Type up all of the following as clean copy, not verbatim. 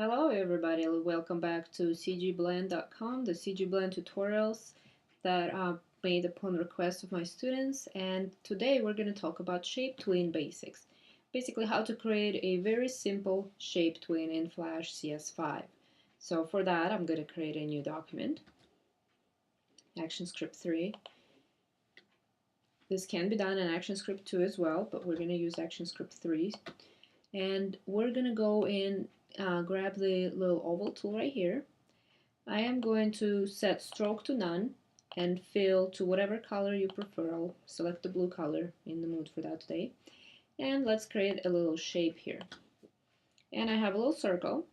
Hello everybody, welcome back to cgblend.com, the cgblend tutorials that are made upon request of my students, and today we're going to talk about shape tween basics. Basically how to create a very simple shape tween in Flash CS5. So for that I'm going to create a new document, ActionScript 3. This can be done in ActionScript 2 as well, but we're going to use ActionScript 3. And we're going to go in, grab the little oval tool right here. I am going to set stroke to none and fill to whatever color you prefer. I'll select the blue color, in the mood for that today. And let's create a little shape here. And I have a little circle.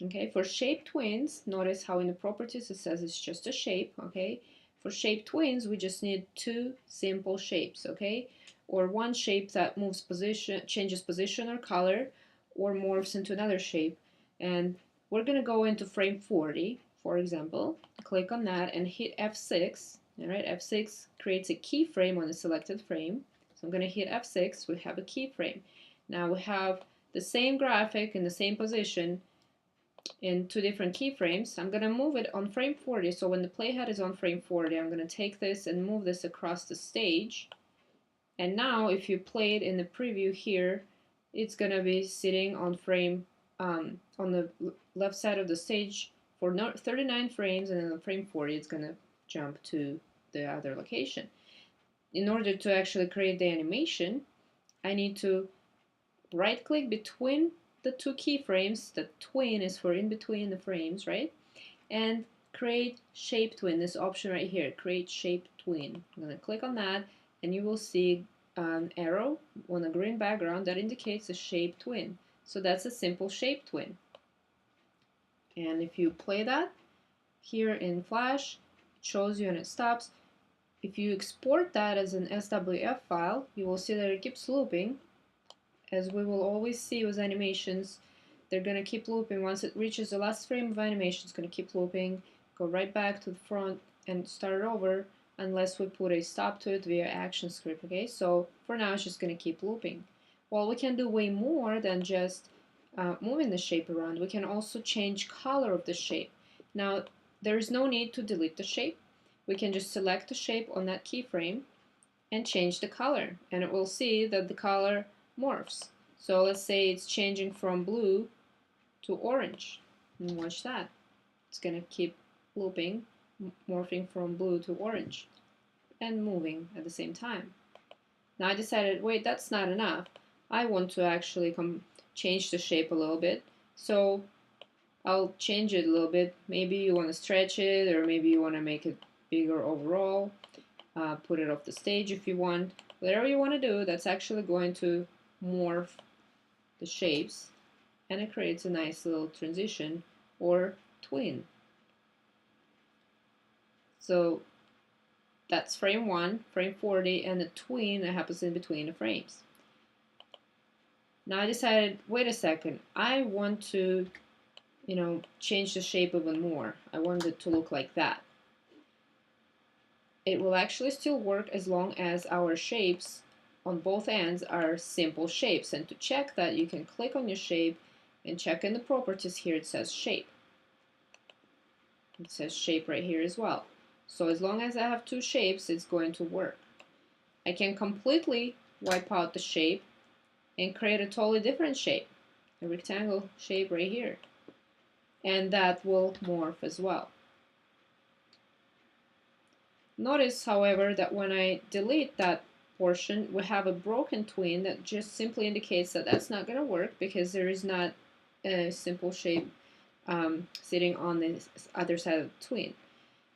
Okay, for shape tweens, notice how in the properties it says it's just a shape. Okay, for shape tweens we just need two simple shapes. Okay, or one shape that moves position, changes position or color, or morphs into another shape. And we're gonna go into frame 40, for example. Click on that and hit F6. All right, F6 creates a keyframe on the selected frame. So I'm gonna hit F6. We have a keyframe. Now we have the same graphic in the same position in two different keyframes. I'm going to move it on frame 40, so when the playhead is on frame 40, I'm going to take this and move this across the stage. And now if you play it in the preview here, it's going to be sitting on frame on the left side of the stage for 39 frames, and then on frame 40 it's going to jump to the other location. In order to actually create the animation, I need to right click between the two keyframes. The tween is for in between the frames, right? And create shape tween, this option right here, create shape tween. I'm going to click on that and you will see an arrow on a green background that indicates a shape tween. So that's a simple shape tween. And if you play that here in Flash, it shows you and it stops. If you export that as an SWF file, you will see that it keeps looping. As we will always see with animations, they're going to keep looping. Once it reaches the last frame of animation, it's going to keep looping, go right back to the front and start over unless we put a stop to it via ActionScript. Okay, so for now it's just going to keep looping. Well, we can do way more than just moving the shape around. We can also change color of the shape. Now, there is no need to delete the shape. We can just select the shape on that keyframe and change the color, and it will see that the color morphs. So let's say it's changing from blue to orange. And watch that. It's going to keep looping, morphing from blue to orange, and moving at the same time. Now I decided, wait, that's not enough. I want to actually change the shape a little bit. So I'll change it a little bit. Maybe you want to stretch it, or maybe you want to make it bigger overall. Put it off the stage if you want. Whatever you want to do, that's actually going to morph the shapes, and it creates a nice little transition or tween. So that's frame 1, frame 40, and the tween that happens in between the frames. Now I decided, wait a second, I want to, change the shape even more. I want it to look like that. It will actually still work as long as our shapes on both ends are simple shapes. And to check that, you can click on your shape and check in the properties here. It says shape. It says shape right here as well. So as long as I have two shapes, it's going to work. I can completely wipe out the shape and create a totally different shape, a rectangle shape right here. And that will morph as well. Notice, however, that when I delete that portion, we have a broken tween that just simply indicates that that's not going to work because there is not a simple shape sitting on the other side of the tween.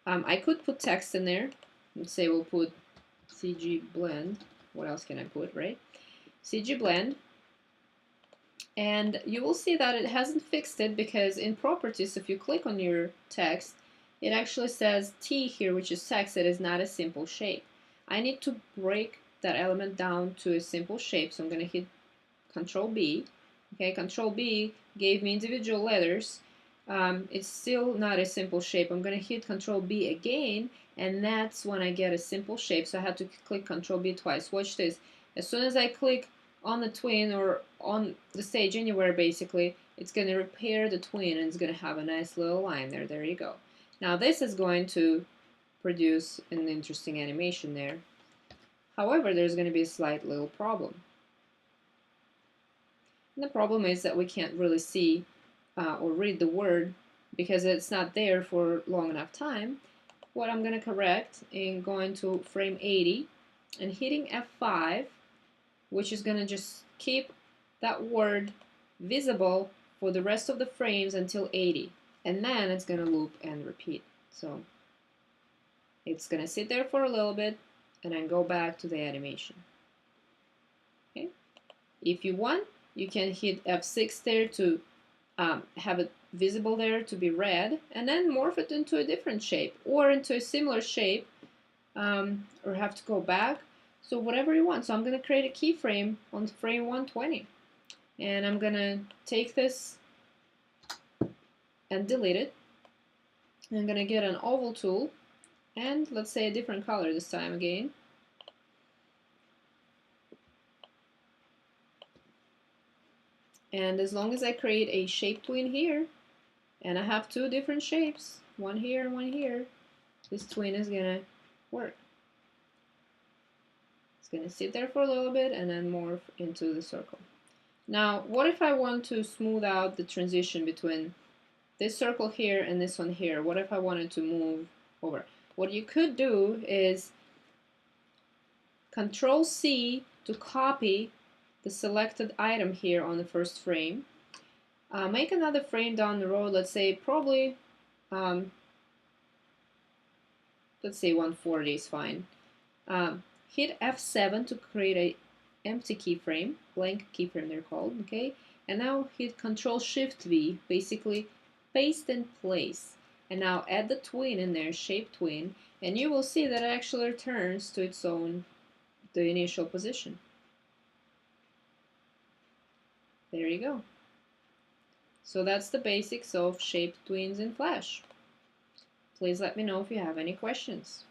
I could put text in there. Let's say we'll put CG blend. What else can I put, right? CG blend. And you will see that it hasn't fixed it because in properties, if you click on your text, it actually says T here, which is text. It is not a simple shape. I need to break that element down to a simple shape, so I'm going to hit Control B. Okay, Control B gave me individual letters. It's still not a simple shape. I'm going to hit Control B again, and that's when I get a simple shape. So I have to click Control B twice. Watch this. As soon as I click on the tween or on the stage anywhere, basically, it's going to repair the tween and it's going to have a nice little line there. There you go. Now this is going to produce an interesting animation there. However, there's going to be a slight little problem. And the problem is that we can't really see or read the word because it's not there for long enough time. What I'm going to correct in going to frame 80 and hitting F5, which is going to just keep that word visible for the rest of the frames until 80. And then it's going to loop and repeat. So it's going to sit there for a little bit and then go back to the animation. Okay. If you want, you can hit F6 there to have it visible there to be red, and then morph it into a different shape or into a similar shape, or have to go back. So whatever you want. So I'm going to create a keyframe on frame 120, and I'm going to take this and delete it. I'm going to get an oval tool, and let's say a different color this time again. And as long as I create a shape tween here, and I have two different shapes, one here and one here, this tween is gonna work. It's gonna sit there for a little bit and then morph into the circle. Now, what if I want to smooth out the transition between this circle here and this one here? What if I wanted to move over? What you could do is Control C to copy the selected item here on the first frame. Make another frame down the road, let's say probably, let's say 140 is fine. Hit F7 to create a empty keyframe, blank keyframe they're called, okay? And now hit Control Shift V, basically paste in place. And now add the tween in there, shape tween, and you will see that it actually returns to its own, the initial position. There you go. So that's the basics of shaped tweens in Flash. Please let me know if you have any questions.